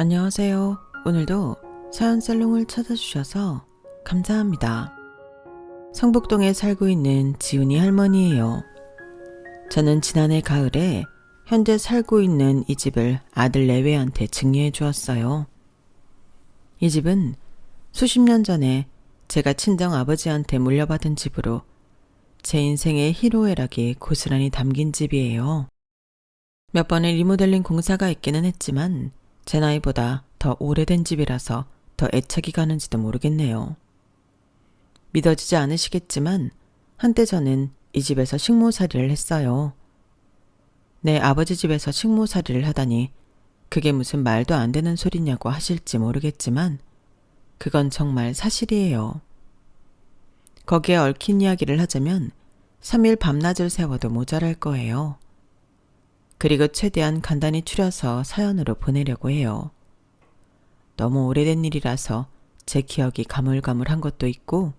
안녕하세요. 오늘도 사연살롱을 찾아주셔서 감사합니다. 성북동에 살고 있는 지훈이 할머니예요. 저는 지난해 가을에 현재 살고 있는 이 집을 아들 내외한테 증여해 주었어요. 이 집은 수십 년 전에 제가 친정 아버지한테 물려받은 집으로 제 인생의 희로애락이 고스란히 담긴 집이에요. 몇 번의 리모델링 공사가 있기는 했지만 제 나이보다 더 오래된 집이라서 더 애착이 가는지도 모르겠네요. 믿어지지 않으시겠지만 한때 저는 이 집에서 식모살이를 했어요. 내 아버지 집에서 식모살이를 하다니 그게 무슨 말도 안 되는 소리냐고 하실지 모르겠지만 그건 정말 사실이에요. 거기에 얽힌 이야기를 하자면 3일 밤낮을 세워도 모자랄 거예요. 그리고 최대한 간단히 추려서 사연으로 보내려고 해요. 너무 오래된 일이라서 제 기억이 가물가물한 것도 있고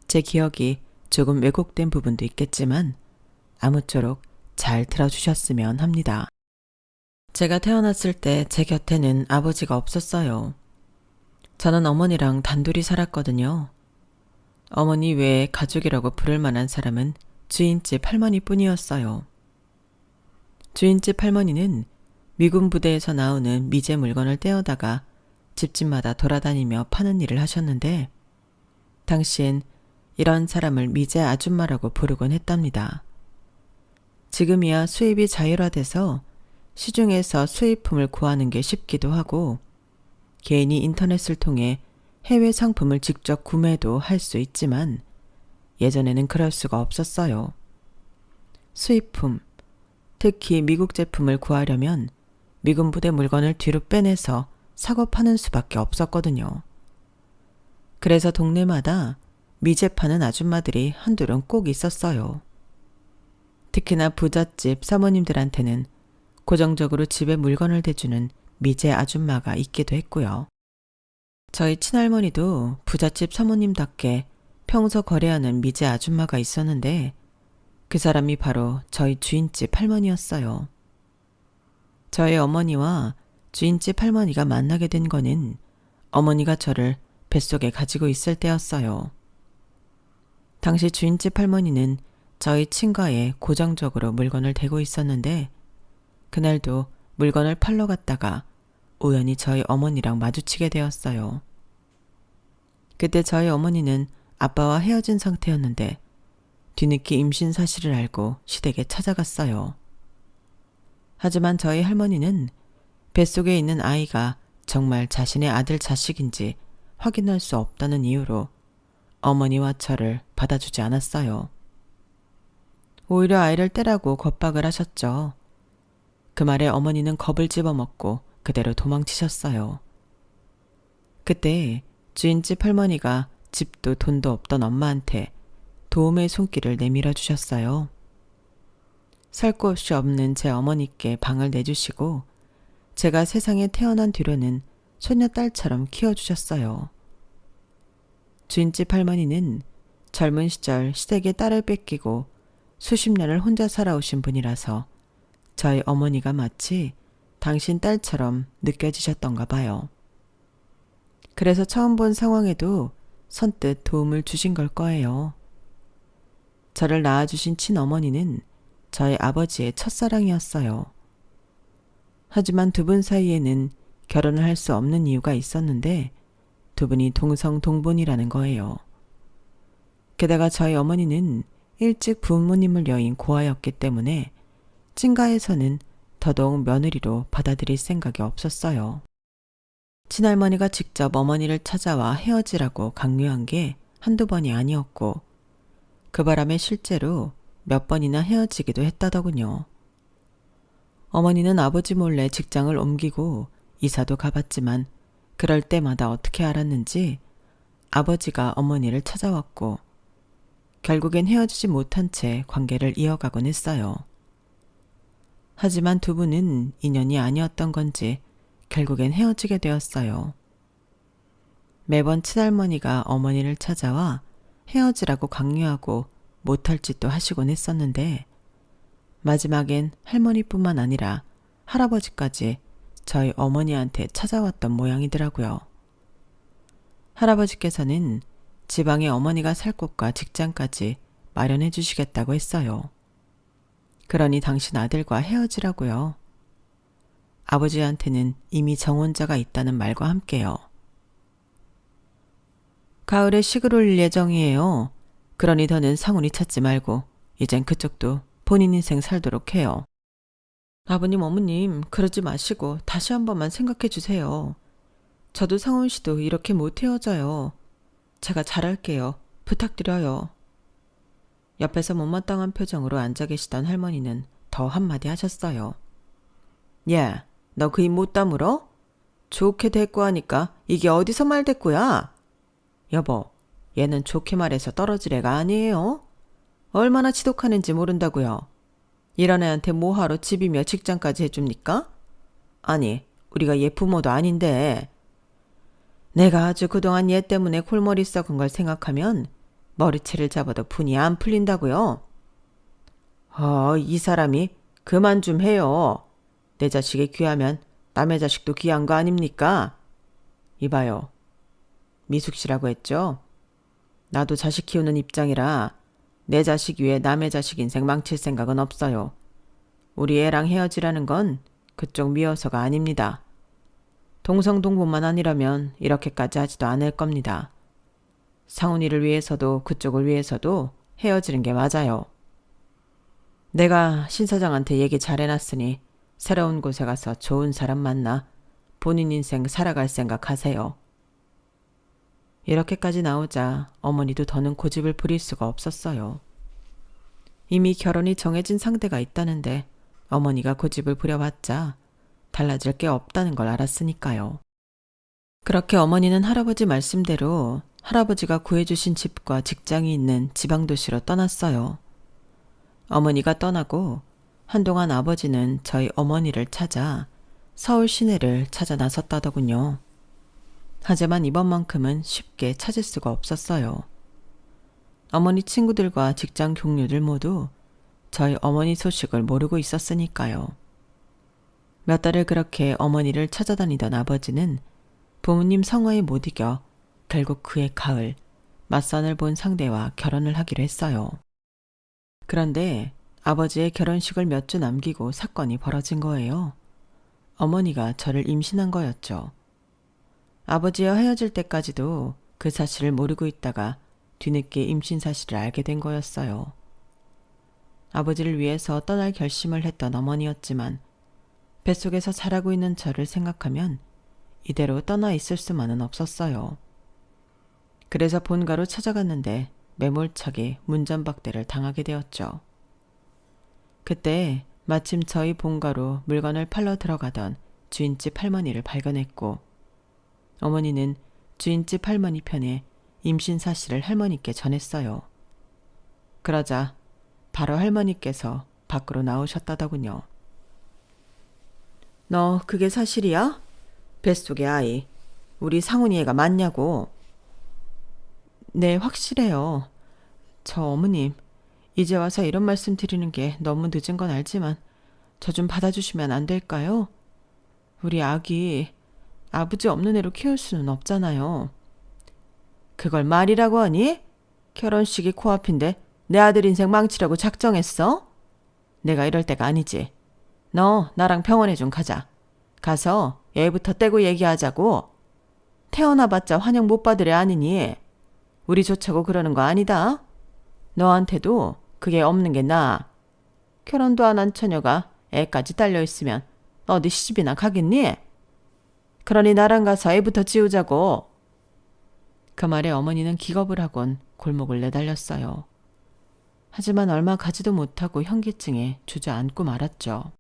제 기억이 조금 왜곡된 부분도 있겠지만 아무쪼록 잘 들어주셨으면 합니다. 제가 태어났을 때 제 곁에는 아버지가 없었어요. 저는 어머니랑 단둘이 살았거든요. 어머니 외에 가족이라고 부를 만한 사람은 주인집 할머니뿐이었어요. 주인집 할머니는 미군 부대에서 나오는 미제 물건을 떼어다가 집집마다 돌아다니며 파는 일을 하셨는데 당시엔 이런 사람을 미제 아줌마라고 부르곤 했답니다. 지금이야 수입이 자율화돼서 시중에서 수입품을 구하는 게 쉽기도 하고 개인이 인터넷을 통해 해외 상품을 직접 구매도 할 수 있지만 예전에는 그럴 수가 없었어요. 수입품, 특히 미국 제품을 구하려면 미군 부대 물건을 뒤로 빼내서 사고 파는 수밖에 없었거든요. 그래서 동네마다 미제 파는 아줌마들이 한둘은 꼭 있었어요. 특히나 부잣집 사모님들한테는 고정적으로 집에 물건을 대주는 미제 아줌마가 있기도 했고요. 저희 친할머니도 부잣집 사모님답게 평소 거래하는 미제 아줌마가 있었는데 그 사람이 바로 저희 주인집 할머니였어요. 저희 어머니와 주인집 할머니가 만나게 된 거는 어머니가 저를 뱃속에 가지고 있을 때였어요. 당시 주인집 할머니는 저희 친가에 고정적으로 물건을 대고 있었는데 그날도 물건을 팔러 갔다가 우연히 저희 어머니랑 마주치게 되었어요. 그때 저희 어머니는 아빠와 헤어진 상태였는데 뒤늦게 임신 사실을 알고 시댁에 찾아갔어요. 하지만 저희 할머니는 뱃속에 있는 아이가 정말 자신의 아들 자식인지 확인할 수 없다는 이유로 어머니와 저를 받아주지 않았어요. 오히려 아이를 떼라고 겁박을 하셨죠. 그 말에 어머니는 겁을 집어먹고 그대로 도망치셨어요. 그때 주인집 할머니가 집도 돈도 없던 엄마한테 도움의 손길을 내밀어 주셨어요. 살 곳이 없는 제 어머니께 방을 내주시고 제가 세상에 태어난 뒤로는 손녀딸처럼 키워주셨어요. 주인집 할머니는 젊은 시절 시댁에 딸을 뺏기고 수십 년을 혼자 살아오신 분이라서 저희 어머니가 마치 당신 딸처럼 느껴지셨던가 봐요. 그래서 처음 본 상황에도 선뜻 도움을 주신 걸 거예요. 저를 낳아주신 친어머니는 저희 아버지의 첫사랑이었어요. 하지만 두 분 사이에는 결혼을 할 수 없는 이유가 있었는데 두 분이 동성동본이라는 거예요. 게다가 저희 어머니는 일찍 부모님을 여인 고아였기 때문에 친가에서는 더더욱 며느리로 받아들일 생각이 없었어요. 친할머니가 직접 어머니를 찾아와 헤어지라고 강요한 게 한두 번이 아니었고 그 바람에 실제로 몇 번이나 헤어지기도 했다더군요. 어머니는 아버지 몰래 직장을 옮기고 이사도 가봤지만 그럴 때마다 어떻게 알았는지 아버지가 어머니를 찾아왔고 결국엔 헤어지지 못한 채 관계를 이어가곤 했어요. 하지만 두 분은 인연이 아니었던 건지 결국엔 헤어지게 되었어요. 매번 친할머니가 어머니를 찾아와 헤어지라고 강요하고 못할 짓도 하시곤 했었는데 마지막엔 할머니뿐만 아니라 할아버지까지 저희 어머니한테 찾아왔던 모양이더라고요. 할아버지께서는 지방에 어머니가 살 곳과 직장까지 마련해 주시겠다고 했어요. 그러니 당신 아들과 헤어지라고요. 아버지한테는 이미 정혼자가 있다는 말과 함께요. 가을에 시골 올 예정이에요. 그러니 더는 상훈이 찾지 말고 이젠 그쪽도 본인 인생 살도록 해요. 아버님, 어머님, 그러지 마시고 다시 한 번만 생각해 주세요. 저도 상훈 씨도 이렇게 못 헤어져요. 제가 잘할게요. 부탁드려요. 옆에서 못마땅한 표정으로 앉아 계시던 할머니는 더 한마디 하셨어요. 야, 너 그 입 못 다물어? 좋게 대꾸하니까 이게 어디서 말대꾸야? 여보, 얘는 좋게 말해서 떨어질 애가 아니에요. 얼마나 지독하는지 모른다고요. 이런 애한테 뭐하러 집이며 직장까지 해줍니까? 아니, 우리가 얘 부모도 아닌데. 내가 아주 그동안 얘 때문에 골머리 썩은 걸 생각하면 머리채를 잡아도 분이 안 풀린다고요. 이 사람이 그만 좀 해요. 내 자식이 귀하면 남의 자식도 귀한 거 아닙니까? 이봐요. 미숙 씨라고 했죠? 나도 자식 키우는 입장이라 내 자식 위에 남의 자식 인생 망칠 생각은 없어요. 우리 애랑 헤어지라는 건 그쪽 미워서가 아닙니다. 동성동본만 아니라면 이렇게까지 하지도 않을 겁니다. 상훈이를 위해서도 그쪽을 위해서도 헤어지는 게 맞아요. 내가 신 사장한테 얘기 잘 해놨으니 새로운 곳에 가서 좋은 사람 만나 본인 인생 살아갈 생각하세요. 이렇게까지 나오자 어머니도 더는 고집을 부릴 수가 없었어요. 이미 결혼이 정해진 상대가 있다는데 어머니가 고집을 부려봤자 달라질 게 없다는 걸 알았으니까요. 그렇게 어머니는 할아버지 말씀대로 할아버지가 구해주신 집과 직장이 있는 지방도시로 떠났어요. 어머니가 떠나고 한동안 아버지는 저희 어머니를 찾아 서울 시내를 찾아 나섰다더군요. 하지만 이번만큼은 쉽게 찾을 수가 없었어요. 어머니 친구들과 직장 동료들 모두 저희 어머니 소식을 모르고 있었으니까요. 몇 달을 그렇게 어머니를 찾아다니던 아버지는 부모님 성화에 못 이겨 결국 그해 가을 맞선을 본 상대와 결혼을 하기로 했어요. 그런데 아버지의 결혼식을 몇 주 남기고 사건이 벌어진 거예요. 어머니가 저를 임신한 거였죠. 아버지와 헤어질 때까지도 그 사실을 모르고 있다가 뒤늦게 임신 사실을 알게 된 거였어요. 아버지를 위해서 떠날 결심을 했던 어머니였지만 뱃속에서 자라고 있는 저를 생각하면 이대로 떠나 있을 수만은 없었어요. 그래서 본가로 찾아갔는데 매몰차게 문전박대를 당하게 되었죠. 그때 마침 저희 본가로 물건을 팔러 들어가던 주인집 할머니를 발견했고 어머니는 주인집 할머니 편에 임신 사실을 할머니께 전했어요. 그러자 바로 할머니께서 밖으로 나오셨다더군요. 너 그게 사실이야? 뱃속의 아이, 우리 상훈이 애가 맞냐고. 네, 확실해요. 저 어머님, 이제 와서 이런 말씀 드리는 게 너무 늦은 건 알지만 저 좀 받아주시면 안 될까요? 우리 아기 아버지 없는 애로 키울 수는 없잖아요. 그걸 말이라고 하니? 결혼식이 코앞인데 내 아들 인생 망치려고 작정했어? 내가 이럴 때가 아니지. 너 나랑 병원에 좀 가자. 가서 애부터 떼고 얘기하자고. 태어나봤자 환영 못 받을 애 아니니. 우리 좋자고 그러는 거 아니다. 너한테도 그게 없는 게 나아. 결혼도 안 한 처녀가 애까지 딸려있으면 어디 시집이나 가겠니? 그러니 나랑 가서 애부터 지우자고. 그 말에 어머니는 기겁을 하곤 골목을 내달렸어요. 하지만 얼마 가지도 못하고 현기증에 주저앉고 말았죠.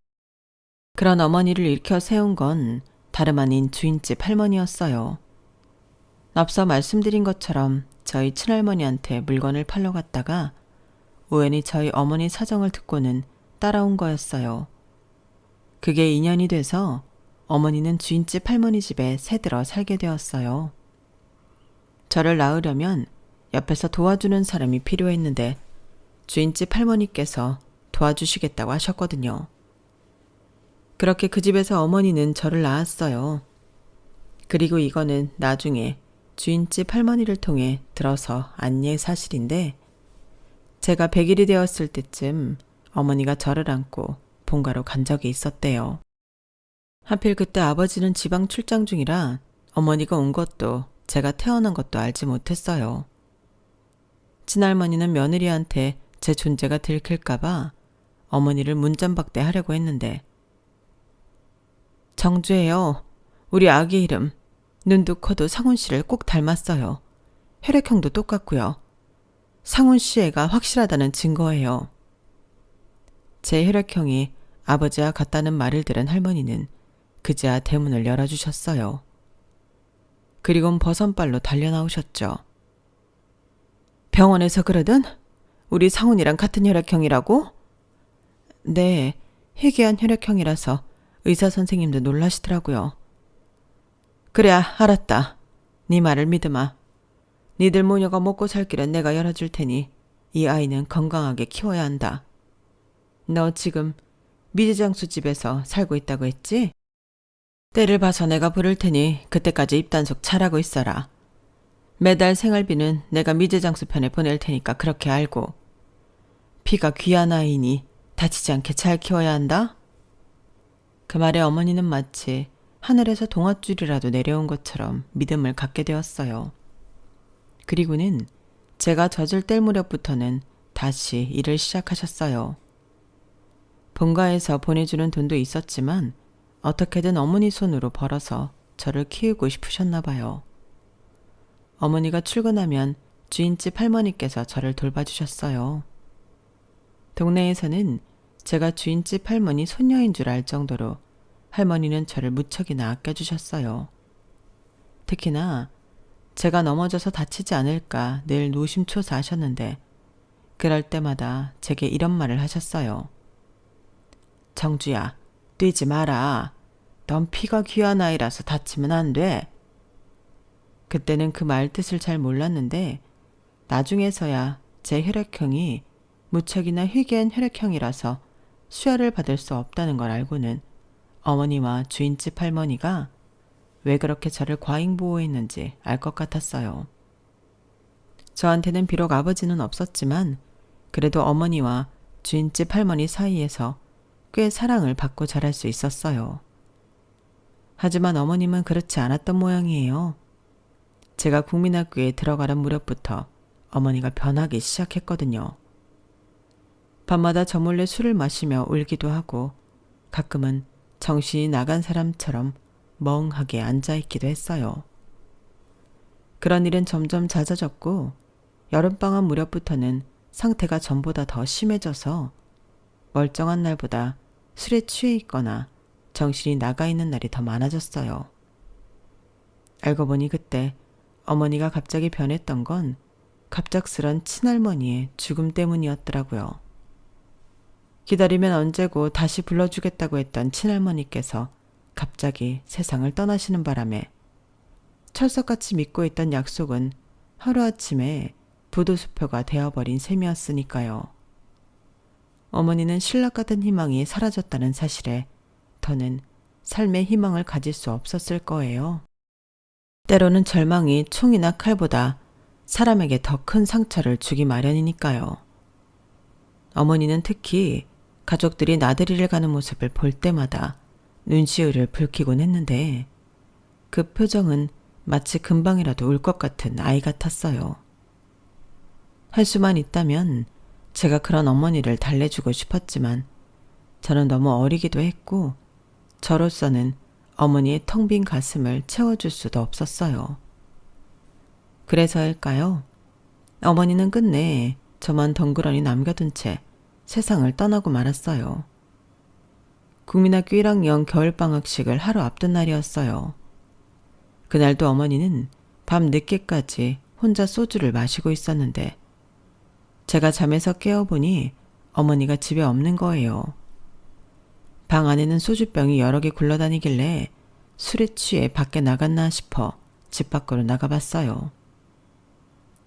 그런 어머니를 일으켜 세운 건 다름 아닌 주인집 할머니였어요. 앞서 말씀드린 것처럼 저희 친할머니한테 물건을 팔러 갔다가 우연히 저희 어머니 사정을 듣고는 따라온 거였어요. 그게 인연이 돼서 어머니는 주인집 할머니 집에 새들어 살게 되었어요. 저를 낳으려면 옆에서 도와주는 사람이 필요했는데 주인집 할머니께서 도와주시겠다고 하셨거든요. 그렇게 그 집에서 어머니는 저를 낳았어요. 그리고 이거는 나중에 주인집 할머니를 통해 들어서 안예 사실인데, 제가 100일이 되었을 때쯤 어머니가 저를 안고 본가로 간 적이 있었대요. 하필 그때 아버지는 지방 출장 중이라 어머니가 온 것도 제가 태어난 것도 알지 못했어요. 친할머니는 며느리한테 제 존재가 들킬까봐 어머니를 문전박대하려고 했는데, 정주예요. 우리 아기 이름 눈도 커도 상훈 씨를 꼭 닮았어요. 혈액형도 똑같고요. 상훈 씨 애가 확실하다는 증거예요. 제 혈액형이 아버지와 같다는 말을 들은 할머니는 그제야 대문을 열어주셨어요. 그리곤 버선발로 달려나오셨죠. 병원에서 그러든? 우리 상훈이랑 같은 혈액형이라고? 네, 희귀한 혈액형이라서 의사 선생님도 놀라시더라고요. 그래, 알았다. 네 말을 믿으마. 니들 모녀가 먹고 살 길은 내가 열어줄 테니 이 아이는 건강하게 키워야 한다. 너 지금 미제장수 집에서 살고 있다고 했지? 때를 봐서 내가 부를 테니 그때까지 입단속 잘하고 있어라. 매달 생활비는 내가 미제장수 편에 보낼 테니까 그렇게 알고. 피가 귀한 아이니 다치지 않게 잘 키워야 한다. 그 말에 어머니는 마치 하늘에서 동아줄이라도 내려온 것처럼 믿음을 갖게 되었어요. 그리고는 제가 젖을 뗄 무렵부터는 다시 일을 시작하셨어요. 본가에서 보내주는 돈도 있었지만 어떻게든 어머니 손으로 벌어서 저를 키우고 싶으셨나 봐요. 어머니가 출근하면 주인집 할머니께서 저를 돌봐주셨어요. 동네에서는 제가 주인집 할머니 손녀인 줄 알 정도로 할머니는 저를 무척이나 아껴주셨어요. 특히나 제가 넘어져서 다치지 않을까 늘 노심초사하셨는데, 그럴 때마다 제게 이런 말을 하셨어요. 정주야, 뛰지 마라. 넌 피가 귀한 아이라서 다치면 안 돼. 그때는 그 말 뜻을 잘 몰랐는데 나중에서야 제 혈액형이 무척이나 희귀한 혈액형이라서 수혈을 받을 수 없다는 걸 알고는 어머니와 주인집 할머니가 왜 그렇게 저를 과잉보호했는지 알 것 같았어요. 저한테는 비록 아버지는 없었지만 그래도 어머니와 주인집 할머니 사이에서 꽤 사랑을 받고 자랄 수 있었어요. 하지만 어머님은 그렇지 않았던 모양이에요. 제가 국민학교에 들어가던 무렵부터 어머니가 변하기 시작했거든요. 밤마다 저 몰래 술을 마시며 울기도 하고 가끔은 정신이 나간 사람처럼 멍하게 앉아있기도 했어요. 그런 일은 점점 잦아졌고 여름방학 무렵부터는 상태가 전보다 더 심해져서 멀쩡한 날보다 술에 취해 있거나 정신이 나가 있는 날이 더 많아졌어요. 알고 보니 그때 어머니가 갑자기 변했던 건 갑작스런 친할머니의 죽음 때문이었더라고요. 기다리면 언제고 다시 불러주겠다고 했던 친할머니께서 갑자기 세상을 떠나시는 바람에 철석같이 믿고 있던 약속은 하루아침에 부도수표가 되어버린 셈이었으니까요. 어머니는 신락 같은 희망이 사라졌다는 사실에 더는 삶의 희망을 가질 수 없었을 거예요. 때로는 절망이 총이나 칼보다 사람에게 더 큰 상처를 주기 마련이니까요. 어머니는 특히 가족들이 나들이를 가는 모습을 볼 때마다 눈시울을 붉히곤 했는데 그 표정은 마치 금방이라도 울 것 같은 아이 같았어요. 할 수만 있다면 제가 그런 어머니를 달래주고 싶었지만 저는 너무 어리기도 했고 저로서는 어머니의 텅 빈 가슴을 채워줄 수도 없었어요. 그래서일까요? 어머니는 끝내 저만 덩그러니 남겨둔 채 세상을 떠나고 말았어요. 국민학교 1학년 겨울방학식을 하루 앞둔 날이었어요. 그날도 어머니는 밤 늦게까지 혼자 소주를 마시고 있었는데 제가 잠에서 깨어보니 어머니가 집에 없는 거예요. 방 안에는 소주병이 여러 개 굴러다니길래 술에 취해 밖에 나갔나 싶어 집 밖으로 나가봤어요.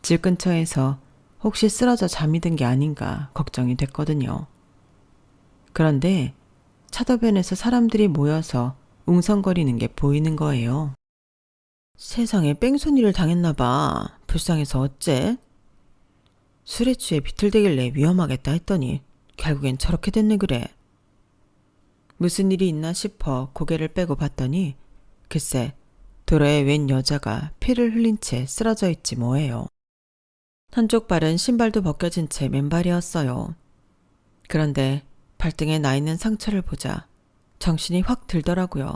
집 근처에서 혹시 쓰러져 잠이 든 게 아닌가 걱정이 됐거든요. 그런데 차도변에서 사람들이 모여서 웅성거리는 게 보이는 거예요. 세상에 뺑소니를 당했나 봐. 불쌍해서 어째? 술에 취해 비틀대길래 위험하겠다 했더니 결국엔 저렇게 됐네 그래. 무슨 일이 있나 싶어 고개를 빼고 봤더니 글쎄 도로에 웬 여자가 피를 흘린 채 쓰러져 있지 뭐예요. 한쪽 발은 신발도 벗겨진 채 맨발이었어요. 그런데 발등에 나 있는 상처를 보자 정신이 확 들더라고요.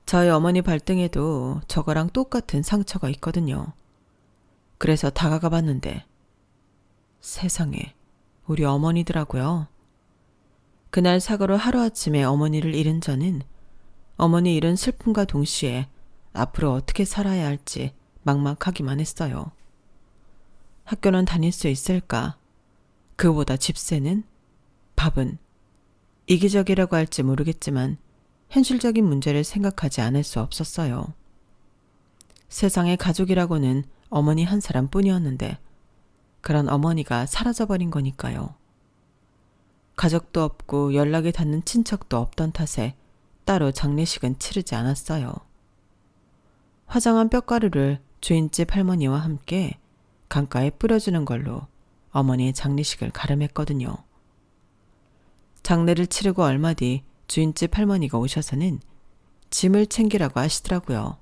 저희 어머니 발등에도 저거랑 똑같은 상처가 있거든요. 그래서 다가가 봤는데 세상에 우리 어머니더라고요. 그날 사고로 하루아침에 어머니를 잃은 저는 어머니 잃은 슬픔과 동시에 앞으로 어떻게 살아야 할지 막막하기만 했어요. 학교는 다닐 수 있을까? 그보다 집세는? 밥은? 이기적이라고 할지 모르겠지만 현실적인 문제를 생각하지 않을 수 없었어요. 세상에 가족이라고는 어머니 한 사람뿐이었는데 그런 어머니가 사라져버린 거니까요. 가족도 없고 연락이 닿는 친척도 없던 탓에 따로 장례식은 치르지 않았어요. 화장한 뼈가루를 주인집 할머니와 함께 강가에 뿌려주는 걸로 어머니의 장례식을 가름했거든요. 장례를 치르고 얼마 뒤 주인집 할머니가 오셔서는 짐을 챙기라고 하시더라고요.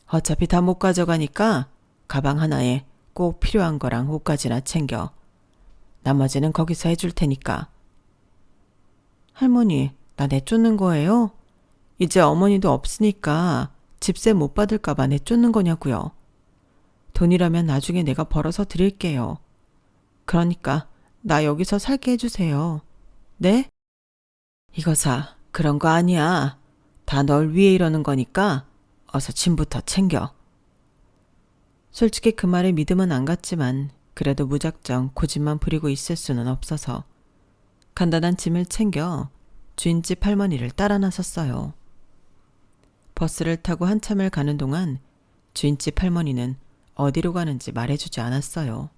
어차피 다 못 가져가니까 가방 하나에 꼭 필요한 거랑 옷까지나 챙겨. 나머지는 거기서 해줄 테니까. 할머니, 나 내쫓는 거예요? 이제 어머니도 없으니까 집세 못 받을까 봐 내쫓는 거냐고요. 돈이라면 나중에 내가 벌어서 드릴게요. 그러니까 나 여기서 살게 해주세요. 네? 이거사, 그런 거 아니야. 다 널 위해 이러는 거니까 어서 짐부터 챙겨. 솔직히 그 말에 믿음은 안 갔지만 그래도 무작정 고집만 부리고 있을 수는 없어서 간단한 짐을 챙겨 주인집 할머니를 따라 나섰어요. 버스를 타고 한참을 가는 동안 주인집 할머니는 어디로 가는지 말해주지 않았어요.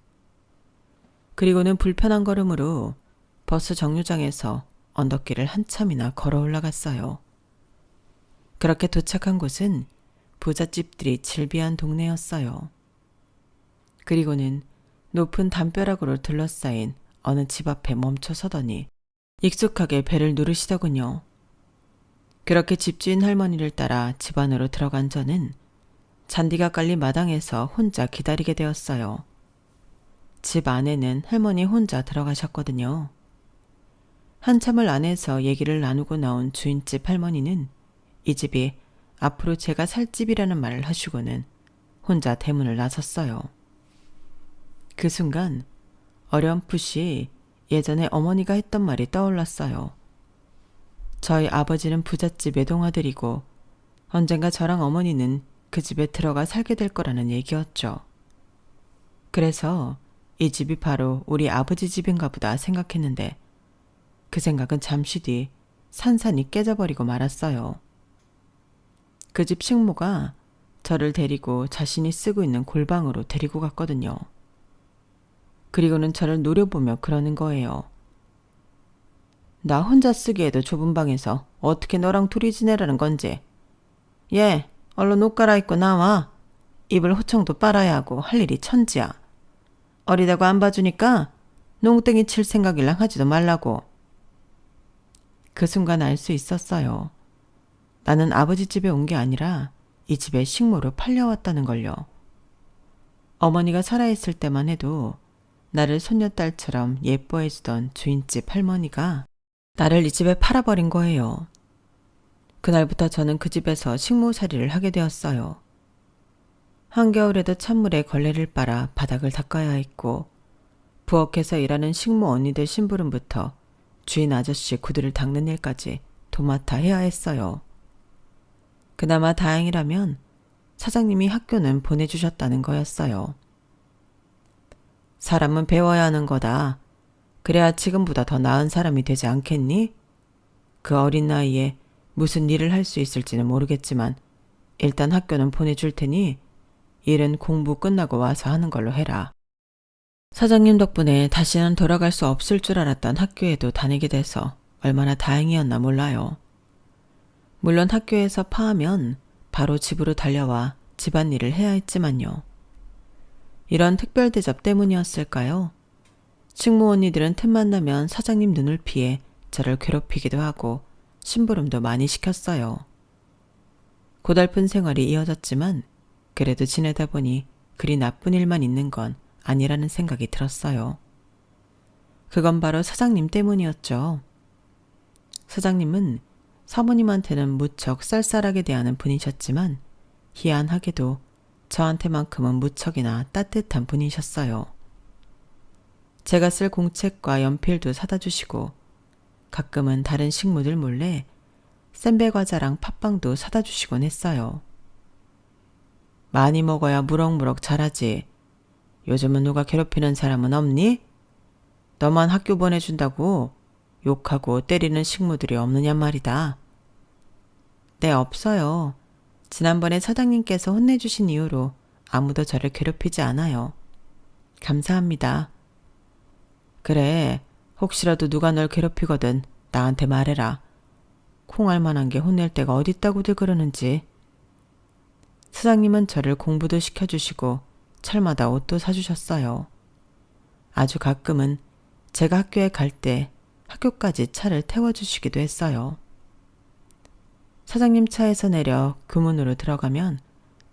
그리고는 불편한 걸음으로 버스 정류장에서 언덕길을 한참이나 걸어 올라갔어요. 그렇게 도착한 곳은 부잣집들이 즐비한 동네였어요. 그리고는 높은 담벼락으로 둘러싸인 어느 집 앞에 멈춰 서더니 익숙하게 배를 누르시더군요. 그렇게 집주인 할머니를 따라 집 안으로 들어간 저는 잔디가 깔린 마당에서 혼자 기다리게 되었어요. 집 안에는 할머니 혼자 들어가셨거든요. 한참을 안에서 얘기를 나누고 나온 주인집 할머니는 이 집이 앞으로 제가 살 집이라는 말을 하시고는 혼자 대문을 나섰어요. 그 순간 어렴풋이 예전에 어머니가 했던 말이 떠올랐어요. 저희 아버지는 부잣집 외동아들이고 언젠가 저랑 어머니는 그 집에 들어가 살게 될 거라는 얘기였죠. 그래서 이 집이 바로 우리 아버지 집인가 보다 생각했는데 그 생각은 잠시 뒤 산산이 깨져버리고 말았어요. 그 집 식모가 저를 데리고 자신이 쓰고 있는 골방으로 데리고 갔거든요. 그리고는 저를 노려보며 그러는 거예요. 나 혼자 쓰기에도 좁은 방에서 어떻게 너랑 둘이 지내라는 건지. 얘, 얼른 옷 갈아입고 나와. 입을 호청도 빨아야 하고 할 일이 천지야. 어리다고 안 봐주니까 농땡이 칠 생각이랑 하지도 말라고. 그 순간 알 수 있었어요. 나는 아버지 집에 온 게 아니라 이 집에 식모로 팔려왔다는 걸요. 어머니가 살아있을 때만 해도 나를 손녀딸처럼 예뻐해주던 주인집 할머니가 나를 이 집에 팔아버린 거예요. 그날부터 저는 그 집에서 식모살이를 하게 되었어요. 한겨울에도 찬물에 걸레를 빨아 바닥을 닦아야 했고 부엌에서 일하는 식모 언니들 심부름부터 주인 아저씨 구두를 닦는 일까지 도맡아 해야 했어요. 그나마 다행이라면 사장님이 학교는 보내주셨다는 거였어요. 사람은 배워야 하는 거다. 그래야 지금보다 더 나은 사람이 되지 않겠니? 그 어린 나이에 무슨 일을 할 수 있을지는 모르겠지만 일단 학교는 보내줄 테니 일은 공부 끝나고 와서 하는 걸로 해라. 사장님 덕분에 다시는 돌아갈 수 없을 줄 알았던 학교에도 다니게 돼서 얼마나 다행이었나 몰라요. 물론 학교에서 파하면 바로 집으로 달려와 집안일을 해야 했지만요. 이런 특별 대접 때문이었을까요? 식모 언니들은 틈만 나면 사장님 눈을 피해 저를 괴롭히기도 하고 심부름도 많이 시켰어요. 고달픈 생활이 이어졌지만 그래도 지내다 보니 그리 나쁜 일만 있는 건 아니라는 생각이 들었어요. 그건 바로 사장님 때문이었죠. 사장님은 사모님한테는 무척 쌀쌀하게 대하는 분이셨지만 희한하게도 저한테만큼은 무척이나 따뜻한 분이셨어요. 제가 쓸 공책과 연필도 사다 주시고 가끔은 다른 식모들 몰래 샌베 과자랑 팥빵도 사다 주시곤 했어요. 많이 먹어야 무럭무럭 자라지. 요즘은 누가 괴롭히는 사람은 없니? 너만 학교 보내준다고 욕하고 때리는 식모들이 없느냐 말이다. 네, 없어요. 지난번에 사장님께서 혼내주신 이후로 아무도 저를 괴롭히지 않아요. 감사합니다. 그래, 혹시라도 누가 널 괴롭히거든 나한테 말해라. 콩알 만한 게 혼낼 데가 어딨다고들 그러는지. 사장님은 저를 공부도 시켜주시고 철마다 옷도 사주셨어요. 아주 가끔은 제가 학교에 갈 때 학교까지 차를 태워주시기도 했어요. 사장님 차에서 내려 교문으로 들어가면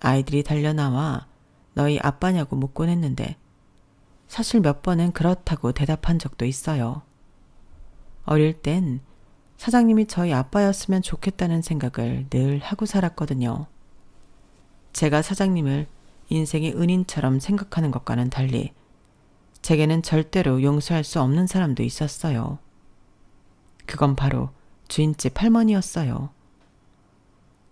아이들이 달려나와 너희 아빠냐고 묻곤 했는데 사실 몇 번은 그렇다고 대답한 적도 있어요. 어릴 땐 사장님이 저희 아빠였으면 좋겠다는 생각을 늘 하고 살았거든요. 제가 사장님을 인생의 은인처럼 생각하는 것과는 달리 제게는 절대로 용서할 수 없는 사람도 있었어요. 그건 바로 주인집 할머니였어요.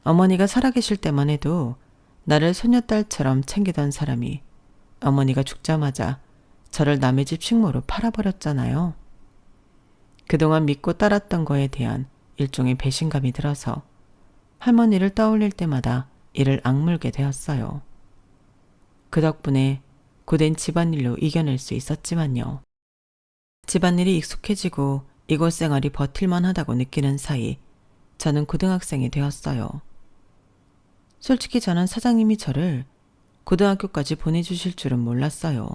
어머니가 살아계실 때만 해도 나를 소녀딸처럼 챙기던 사람이 어머니가 죽자마자 저를 남의 집 식모로 팔아버렸잖아요. 그동안 믿고 따랐던 거에 대한 일종의 배신감이 들어서 할머니를 떠올릴 때마다 이를 악물게 되었어요. 그 덕분에 고된 집안일로 이겨낼 수 있었지만요. 집안일이 익숙해지고 이곳 생활이 버틸만 하다고 느끼는 사이 저는 고등학생이 되었어요. 솔직히 저는 사장님이 저를 고등학교까지 보내주실 줄은 몰랐어요.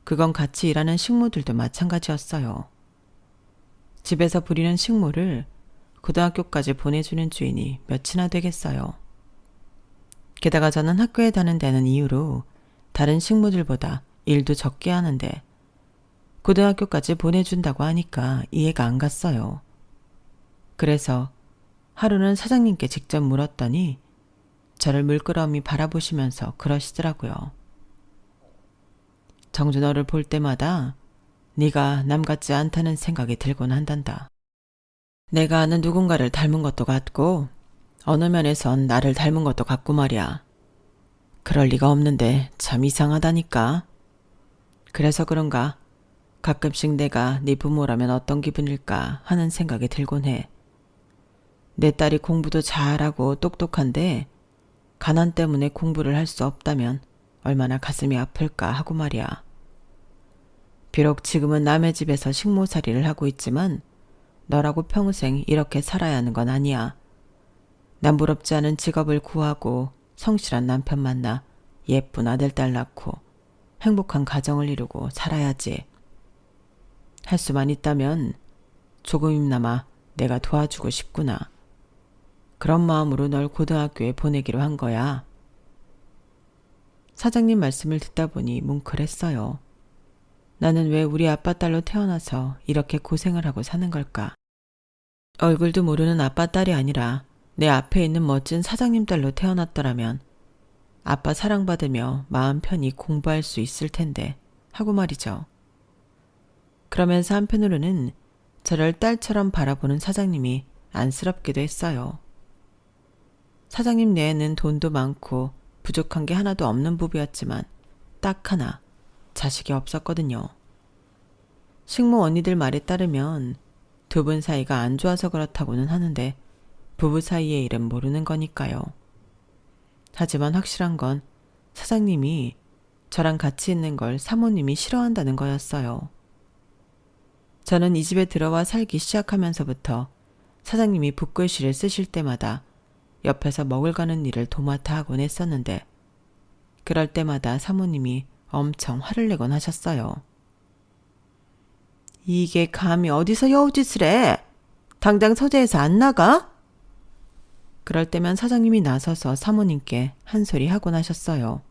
그건 같이 일하는 식모들도 마찬가지였어요. 집에서 부리는 식모를 고등학교까지 보내주는 주인이 몇이나 되겠어요. 게다가 저는 학교에 다닌다는 이유로 다른 식모들보다 일도 적게 하는데 고등학교까지 보내준다고 하니까 이해가 안 갔어요. 그래서 하루는 사장님께 직접 물었더니 저를 물끄러미 바라보시면서 그러시더라고요. 정주 너를 볼 때마다 네가 남 같지 않다는 생각이 들곤 한단다. 내가 아는 누군가를 닮은 것도 같고 어느 면에선 나를 닮은 것도 같고 말이야. 그럴 리가 없는데 참 이상하다니까. 그래서 그런가 가끔씩 내가 네 부모라면 어떤 기분일까 하는 생각이 들곤 해. 내 딸이 공부도 잘하고 똑똑한데 가난 때문에 공부를 할 수 없다면 얼마나 가슴이 아플까 하고 말이야. 비록 지금은 남의 집에서 식모살이를 하고 있지만 너라고 평생 이렇게 살아야 하는 건 아니야. 남부럽지 않은 직업을 구하고 성실한 남편 만나 예쁜 아들 딸 낳고 행복한 가정을 이루고 살아야지. 할 수만 있다면 조금이나마 내가 도와주고 싶구나. 그런 마음으로 널 고등학교에 보내기로 한 거야. 사장님 말씀을 듣다 보니 뭉클했어요. 나는 왜 우리 아빠 딸로 태어나서 이렇게 고생을 하고 사는 걸까? 얼굴도 모르는 아빠 딸이 아니라 내 앞에 있는 멋진 사장님 딸로 태어났더라면 아빠 사랑받으며 마음 편히 공부할 수 있을 텐데 하고 말이죠. 그러면서 한편으로는 저를 딸처럼 바라보는 사장님이 안쓰럽기도 했어요. 사장님 내에는 돈도 많고 부족한 게 하나도 없는 부부였지만 딱 하나 자식이 없었거든요. 식모 언니들 말에 따르면 두 분 사이가 안 좋아서 그렇다고는 하는데 부부 사이의 일은 모르는 거니까요. 하지만 확실한 건 사장님이 저랑 같이 있는 걸 사모님이 싫어한다는 거였어요. 저는 이 집에 들어와 살기 시작하면서부터 사장님이 붓글씨를 쓰실 때마다 옆에서 먹을 가는 일을 도맡아 하곤 했었는데 그럴 때마다 사모님이 엄청 화를 내곤 하셨어요. 이게 감히 어디서 여우짓을 해? 당장 서재에서 안 나가? 그럴 때면 사장님이 나서서 사모님께 한 소리 하곤 하셨어요.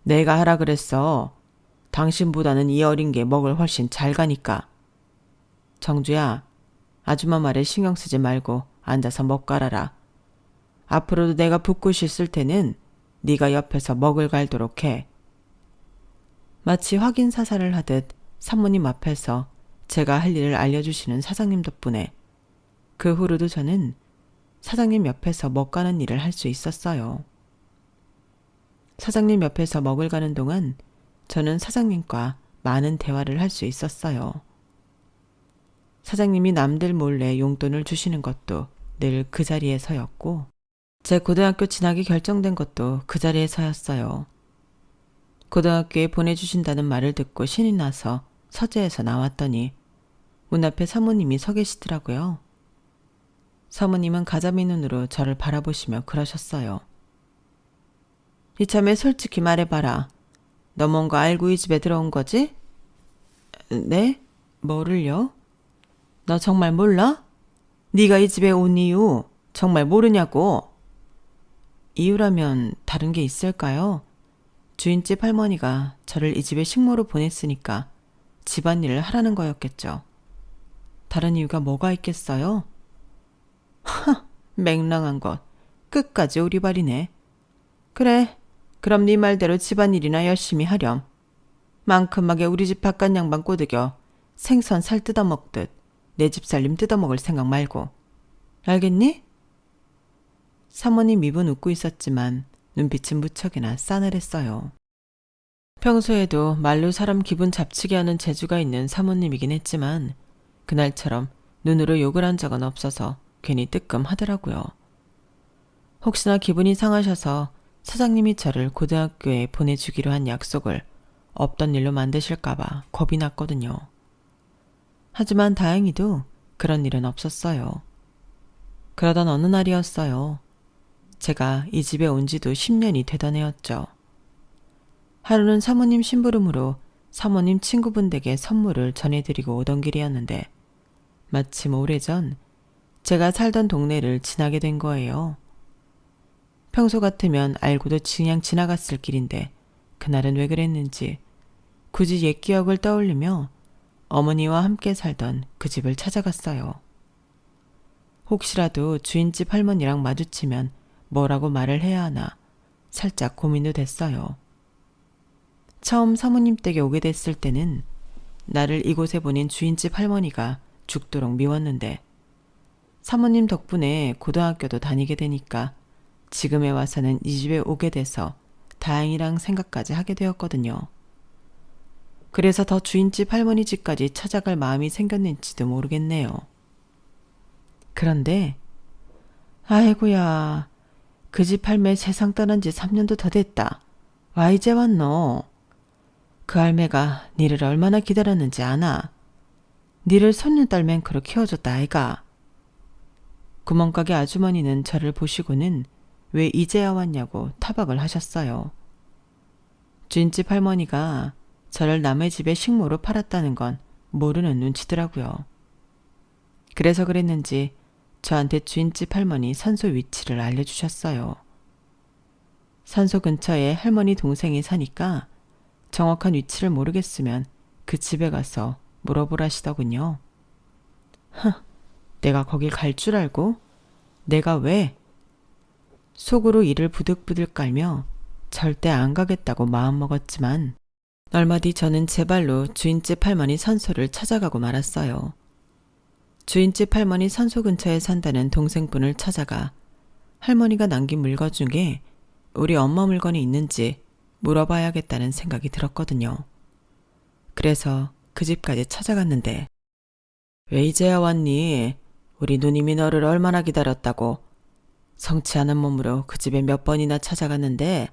내가 하라 그랬어. 당신보다는 이 어린 게 먹을 훨씬 잘 가니까. 정주야, 아줌마 말에 신경 쓰지 말고 앉아서 먹 갈아라. 앞으로도 내가 붓글씨 쓸 때는 네가 옆에서 먹을 갈도록 해. 마치 확인 사살을 하듯 사모님 앞에서 제가 할 일을 알려주시는 사장님 덕분에 그 후로도 저는 사장님 옆에서 먹 가는 일을 할 수 있었어요. 사장님 옆에서 먹을 가는 동안 저는 사장님과 많은 대화를 할 수 있었어요. 사장님이 남들 몰래 용돈을 주시는 것도 늘 그 자리에서였고 제 고등학교 진학이 결정된 것도 그 자리에서였어요. 고등학교에 보내주신다는 말을 듣고 신이 나서 서재에서 나왔더니 문 앞에 사모님이 서 계시더라고요. 사모님은 가자미 눈으로 저를 바라보시며 그러셨어요. 이참에 솔직히 말해봐라. 너 뭔가 알고 이 집에 들어온 거지? 네? 뭐를요? 너 정말 몰라? 네가 이 집에 온 이유 정말 모르냐고. 이유라면 다른 게 있을까요? 주인집 할머니가 저를 이 집에 식모로 보냈으니까 집안일을 하라는 거였겠죠. 다른 이유가 뭐가 있겠어요? 하, 맹랑한 것. 끝까지 오리발이네. 그래, 그럼 네 말대로 집안일이나 열심히 하렴. 만큼하게 우리 집 바깥 양반 꼬드겨 생선 살 뜯어먹듯 내 집 살림 뜯어먹을 생각 말고. 알겠니? 사모님 입은 웃고 있었지만 눈빛은 무척이나 싸늘했어요. 평소에도 말로 사람 기분 잡치게 하는 재주가 있는 사모님이긴 했지만 그날처럼 눈으로 욕을 한 적은 없어서 괜히 뜨끔하더라고요. 혹시나 기분이 상하셔서 사장님이 저를 고등학교에 보내주기로 한 약속을 없던 일로 만드실까봐 겁이 났거든요. 하지만 다행히도 그런 일은 없었어요. 그러던 어느 날이었어요. 제가 이 집에 온 지도 10년이 되던 해였죠. 하루는 사모님 심부름으로 사모님 친구분 댁에 선물을 전해드리고 오던 길이었는데 마침 오래전 제가 살던 동네를 지나게 된 거예요. 평소 같으면 알고도 그냥 지나갔을 길인데 그날은 왜 그랬는지 굳이 옛 기억을 떠올리며 어머니와 함께 살던 그 집을 찾아갔어요. 혹시라도 주인집 할머니랑 마주치면 뭐라고 말을 해야 하나 살짝 고민도 됐어요. 처음 사모님 댁에 오게 됐을 때는 나를 이곳에 보낸 주인집 할머니가 죽도록 미웠는데 사모님 덕분에 고등학교도 다니게 되니까 지금에 와서는 이 집에 오게 돼서 다행이랑 생각까지 하게 되었거든요. 그래서 더 주인집 할머니 집까지 찾아갈 마음이 생겼는지도 모르겠네요. 그런데 아이고야, 그 집 할매 세상 떠난 지 3년도 더 됐다. 와 이제 왔노. 그 할매가 니를 얼마나 기다렸는지 아나? 니를 손녀딸 맹크로 키워줬다 아이가. 구멍가게 아주머니는 저를 보시고는 왜 이제야 왔냐고 타박을 하셨어요. 주인집 할머니가 저를 남의 집에 식모로 팔았다는 건 모르는 눈치더라고요. 그래서 그랬는지 저한테 주인집 할머니 산소 위치를 알려주셨어요. 산소 근처에 할머니 동생이 사니까 정확한 위치를 모르겠으면 그 집에 가서 물어보라시더군요. 내가 거길 갈 줄 알고? 내가 왜? 속으로 이를 부득부득 깔며 절대 안 가겠다고 마음먹었지만 얼마 뒤 저는 제 발로 주인집 할머니 산소를 찾아가고 말았어요. 주인집 할머니 산소 근처에 산다는 동생분을 찾아가 할머니가 남긴 물건 중에 우리 엄마 물건이 있는지 물어봐야겠다는 생각이 들었거든요. 그래서 그 집까지 찾아갔는데 왜 이제야 왔니? 우리 누님이 너를 얼마나 기다렸다고. 성치 않은 몸으로 그 집에 몇 번이나 찾아갔는데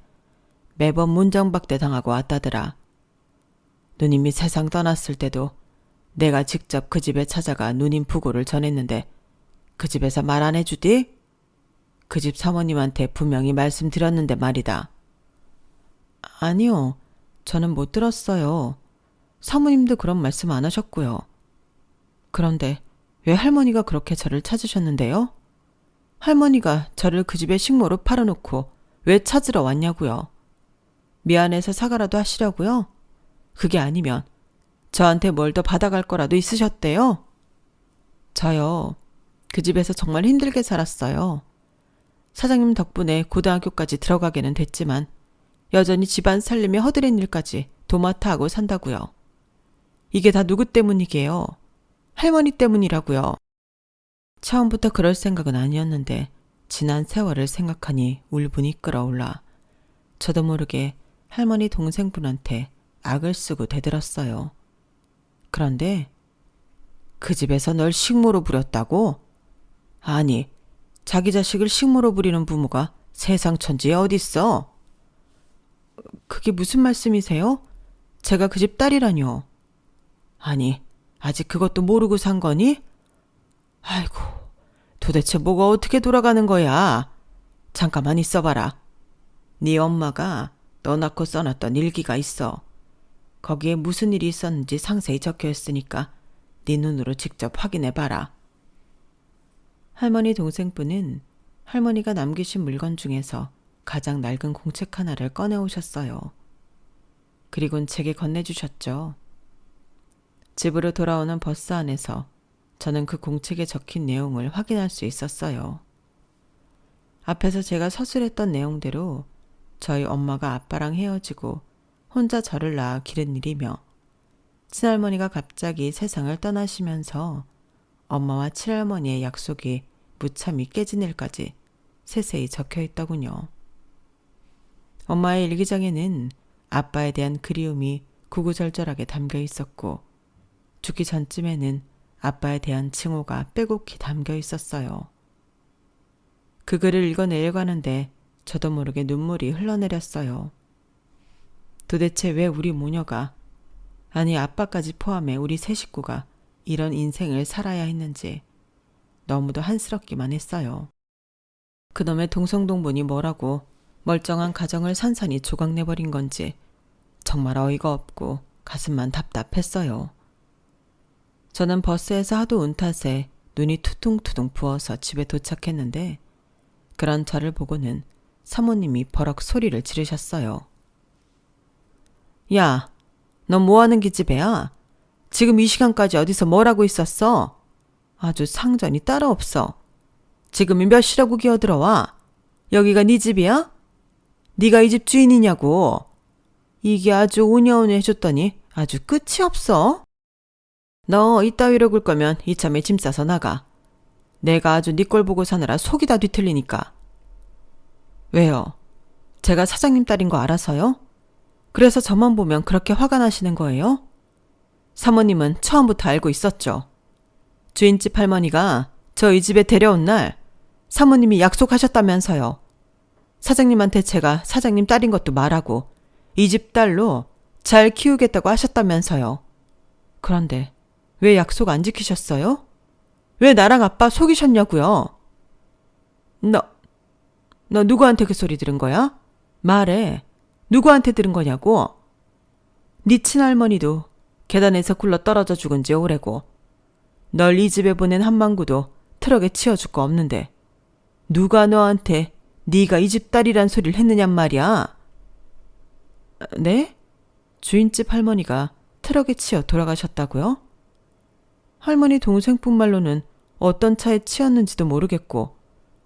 매번 문정박대 당하고 왔다더라. 누님이 세상 떠났을 때도 내가 직접 그 집에 찾아가 누님 부고를 전했는데 그 집에서 말 안 해주디? 그 집 사모님한테 분명히 말씀드렸는데 말이다. 아니요. 저는 못 들었어요. 사모님도 그런 말씀 안 하셨고요. 그런데 왜 할머니가 그렇게 저를 찾으셨는데요? 할머니가 저를 그 집에 식모로 팔아놓고 왜 찾으러 왔냐고요? 미안해서 사과라도 하시려고요? 그게 아니면 저한테 뭘 더 받아갈 거라도 있으셨대요? 저요. 그 집에서 정말 힘들게 살았어요. 사장님 덕분에 고등학교까지 들어가게는 됐지만 여전히 집안 살림에 허드렛 일까지 도맡아 하고 산다고요. 이게 다 누구 때문이게요? 할머니 때문이라고요. 처음부터 그럴 생각은 아니었는데 지난 세월을 생각하니 울분이 끓어올라 저도 모르게 할머니 동생분한테 악을 쓰고 대들었어요. 그런데 그 집에서 널 식모로 부렸다고? 아니, 자기 자식을 식모로 부리는 부모가 세상 천지에 어딨어? 그게 무슨 말씀이세요? 제가 그 집 딸이라뇨. 아니, 아직 그것도 모르고 산 거니? 아이고, 도대체 뭐가 어떻게 돌아가는 거야? 잠깐만 있어봐라. 네 엄마가 너 낳고 써놨던 일기가 있어. 거기에 무슨 일이 있었는지 상세히 적혀 있으니까 네 눈으로 직접 확인해봐라. 할머니 동생분은 할머니가 남기신 물건 중에서 가장 낡은 공책 하나를 꺼내오셨어요. 그리곤 제게 건네주셨죠. 집으로 돌아오는 버스 안에서 저는 그 공책에 적힌 내용을 확인할 수 있었어요. 앞에서 제가 서술했던 내용대로 저희 엄마가 아빠랑 헤어지고 혼자 저를 낳아 기른 일이며 친할머니가 갑자기 세상을 떠나시면서 엄마와 친할머니의 약속이 무참히 깨진 일까지 세세히 적혀 있더군요. 엄마의 일기장에는 아빠에 대한 그리움이 구구절절하게 담겨 있었고 죽기 전쯤에는 아빠에 대한 칭호가 빼곡히 담겨 있었어요. 그 글을 읽어내려고 하는데 저도 모르게 눈물이 흘러내렸어요. 도대체 왜 우리 모녀가, 아니 아빠까지 포함해 우리 세 식구가 이런 인생을 살아야 했는지 너무도 한스럽기만 했어요. 그놈의 동성동본이 뭐라고 멀쩡한 가정을 산산이 조각내버린 건지 정말 어이가 없고 가슴만 답답했어요. 저는 버스에서 하도 운 탓에 눈이 투둥투둥 부어서 집에 도착했는데 그런 저를 보고는 사모님이 버럭 소리를 지르셨어요. 야, 너 뭐하는 기집애야? 지금 이 시간까지 어디서 뭘 하고 있었어? 아주 상전이 따로 없어. 지금이 몇 시라고 기어들어와? 여기가 네 집이야? 네가 이 집 주인이냐고. 이게 아주 오냐오냐 해줬더니 아주 끝이 없어. 너 이따위로 굴 거면 이참에 짐 싸서 나가. 내가 아주 네 꼴 보고 사느라 속이 다 뒤틀리니까. 왜요? 제가 사장님 딸인 거 알아서요? 그래서 저만 보면 그렇게 화가 나시는 거예요? 사모님은 처음부터 알고 있었죠. 주인집 할머니가 저 이 집에 데려온 날 사모님이 약속하셨다면서요. 사장님한테 제가 사장님 딸인 것도 말하고 이 집 딸로 잘 키우겠다고 하셨다면서요. 그런데 왜 약속 안 지키셨어요? 왜 나랑 아빠 속이셨냐고요? 너 누구한테 그 소리 들은 거야? 말해. 누구한테 들은 거냐고? 네 친할머니도 계단에서 굴러 떨어져 죽은 지 오래고 널 이 집에 보낸 한망구도 트럭에 치여줄 거 없는데 누가 너한테 네가 이 집 딸이란 소리를 했느냔 말이야. 네? 주인집 할머니가 트럭에 치여 돌아가셨다고요? 할머니 동생뿐 말로는 어떤 차에 치였는지도 모르겠고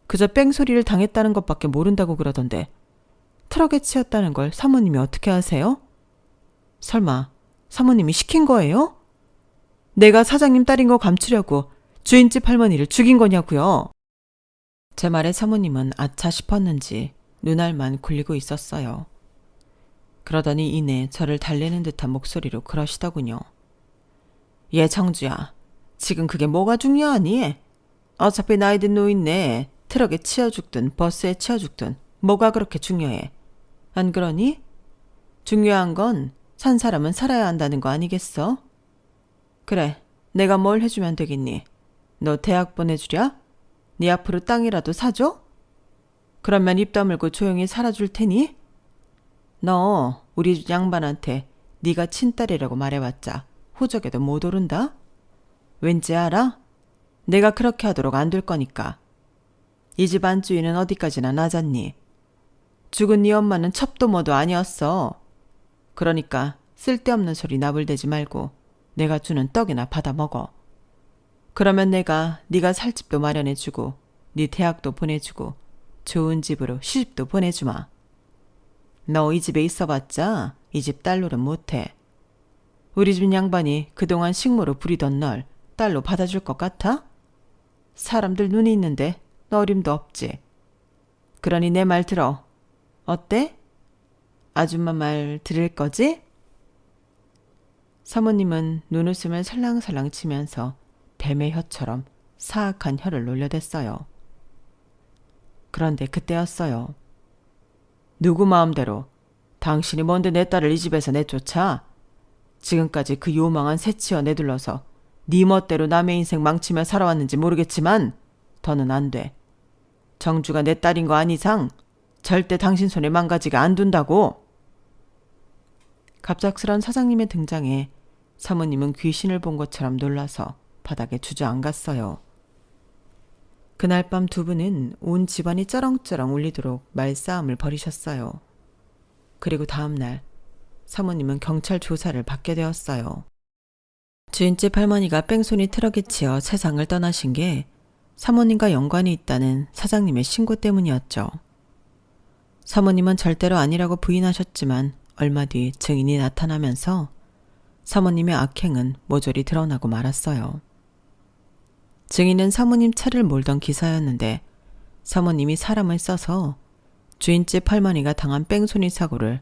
그저 뺑소리를 당했다는 것밖에 모른다고 그러던데 트럭에 치였다는 걸 사모님이 어떻게 아세요? 설마 사모님이 시킨 거예요? 내가 사장님 딸인 거 감추려고 주인집 할머니를 죽인 거냐고요? 제 말에 사모님은 아차 싶었는지 눈알만 굴리고 있었어요. 그러더니 이내 저를 달래는 듯한 목소리로 그러시더군요. 얘 정주야, 지금 그게 뭐가 중요하니? 어차피 나이든 노인네 트럭에 치여 죽든 버스에 치여 죽든 뭐가 그렇게 중요해? 안 그러니? 중요한 건 산 사람은 살아야 한다는 거 아니겠어? 그래, 내가 뭘 해주면 되겠니? 너 대학 보내주랴? 네 앞으로 땅이라도 사줘? 그러면 입 다물고 조용히 살아줄 테니? 너 우리 집 양반한테 네가 친딸이라고 말해봤자 호적에도 못 오른다? 왠지 알아? 내가 그렇게 하도록 안 될 거니까. 이 집 안주인은 어디까지나 낮았니? 죽은 네 엄마는 첩도 뭐도 아니었어. 그러니까 쓸데없는 소리 나불대지 말고 내가 주는 떡이나 받아 먹어. 그러면 내가 네가 살 집도 마련해주고 네 대학도 보내주고 좋은 집으로 시집도 보내주마. 너 이 집에 있어봤자 이 집 딸로는 못해. 우리 집 양반이 그동안 식모로 부리던 널 딸로 받아줄 것 같아? 사람들 눈이 있는데 어림도 없지. 그러니 내 말 들어. 어때? 아줌마 말 들을 거지? 사모님은 눈웃음을 살랑살랑 치면서 뱀의 혀처럼 사악한 혀를 놀려댔어요. 그런데 그때였어요. 누구 마음대로 당신이 뭔데 내 딸을 이 집에서 내쫓아? 지금까지 그 요망한 새치어 내둘러서 네 멋대로 남의 인생 망치며 살아왔는지 모르겠지만 더는 안 돼. 정주가 내 딸인 거 아닌 이상 절대 당신 손에 망가지게 안 둔다고. 갑작스런 사장님의 등장에 사모님은 귀신을 본 것처럼 놀라서 바닥에 주저앉았어요. 그날 밤 두 분은 온 집안이 쩌렁쩌렁 울리도록 말싸움을 벌이셨어요. 그리고 다음 날 사모님은 경찰 조사를 받게 되었어요. 주인집 할머니가 뺑소니 트럭에 치여 세상을 떠나신 게 사모님과 연관이 있다는 사장님의 신고 때문이었죠. 사모님은 절대로 아니라고 부인하셨지만 얼마 뒤 증인이 나타나면서 사모님의 악행은 모조리 드러나고 말았어요. 증인은 사모님 차를 몰던 기사였는데 사모님이 사람을 써서 주인집 할머니가 당한 뺑소니 사고를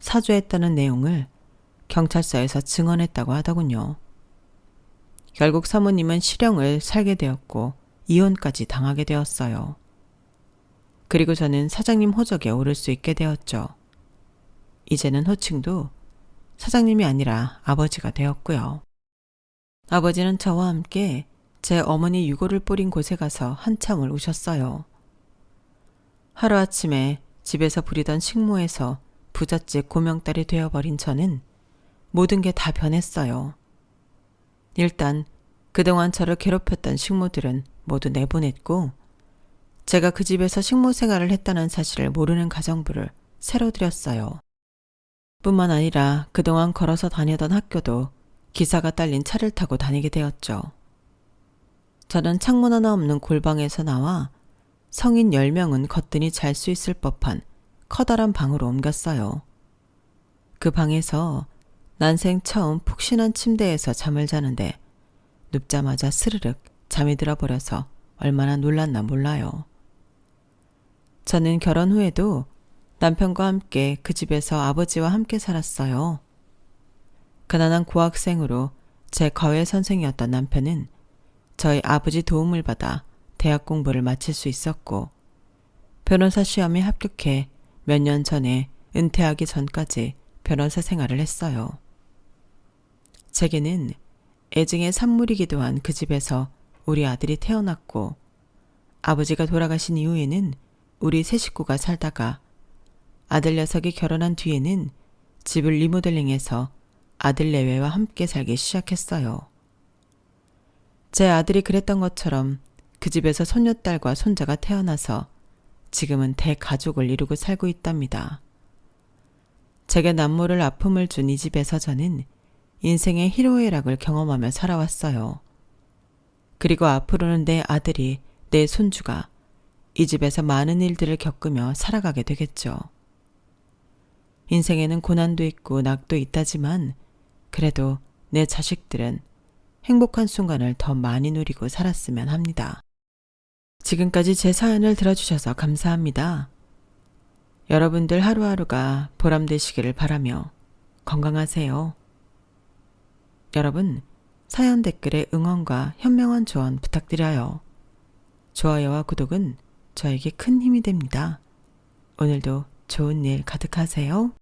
사주했다는 내용을 경찰서에서 증언했다고 하더군요. 결국 사모님은 실형을 살게 되었고 이혼까지 당하게 되었어요. 그리고 저는 사장님 호적에 오를 수 있게 되었죠. 이제는 호칭도 사장님이 아니라 아버지가 되었고요. 아버지는 저와 함께 제 어머니 유골을 뿌린 곳에 가서 한참을 우셨어요. 하루아침에 집에서 부리던 식모에서 부잣집 고명딸이 되어버린 저는 모든 게 다 변했어요. 일단 그동안 저를 괴롭혔던 식모들은 모두 내보냈고 제가 그 집에서 식모 생활을 했다는 사실을 모르는 가정부를 새로 들였어요. 뿐만 아니라 그동안 걸어서 다니던 학교도 기사가 딸린 차를 타고 다니게 되었죠. 저는 창문 하나 없는 골방에서 나와 성인 10명은 거뜬히 잘 수 있을 법한 커다란 방으로 옮겼어요. 그 방에서 난생 처음 푹신한 침대에서 잠을 자는데 눕자마자 스르륵 잠이 들어버려서 얼마나 놀랐나 몰라요. 저는 결혼 후에도 남편과 함께 그 집에서 아버지와 함께 살았어요. 가난한 고학생으로 제 과외 선생이었던 남편은 저희 아버지 도움을 받아 대학 공부를 마칠 수 있었고 변호사 시험에 합격해 몇 년 전에 은퇴하기 전까지 변호사 생활을 했어요. 제게는 애증의 산물이기도 한 그 집에서 우리 아들이 태어났고 아버지가 돌아가신 이후에는 우리 세 식구가 살다가 아들 녀석이 결혼한 뒤에는 집을 리모델링해서 아들 내외와 함께 살기 시작했어요. 제 아들이 그랬던 것처럼 그 집에서 손녀딸과 손자가 태어나서 지금은 대가족을 이루고 살고 있답니다. 제게 남모를 아픔을 준 이 집에서 저는 인생의 희로애락을 경험하며 살아왔어요. 그리고 앞으로는 내 아들이, 내 손주가 이 집에서 많은 일들을 겪으며 살아가게 되겠죠. 인생에는 고난도 있고 낙도 있다지만 그래도 내 자식들은 행복한 순간을 더 많이 누리고 살았으면 합니다. 지금까지 제 사연을 들어주셔서 감사합니다. 여러분들 하루하루가 보람되시기를 바라며 건강하세요. 여러분, 사연 댓글에 응원과 현명한 조언 부탁드려요. 좋아요와 구독은 저에게 큰 힘이 됩니다. 오늘도 좋은 일 가득하세요.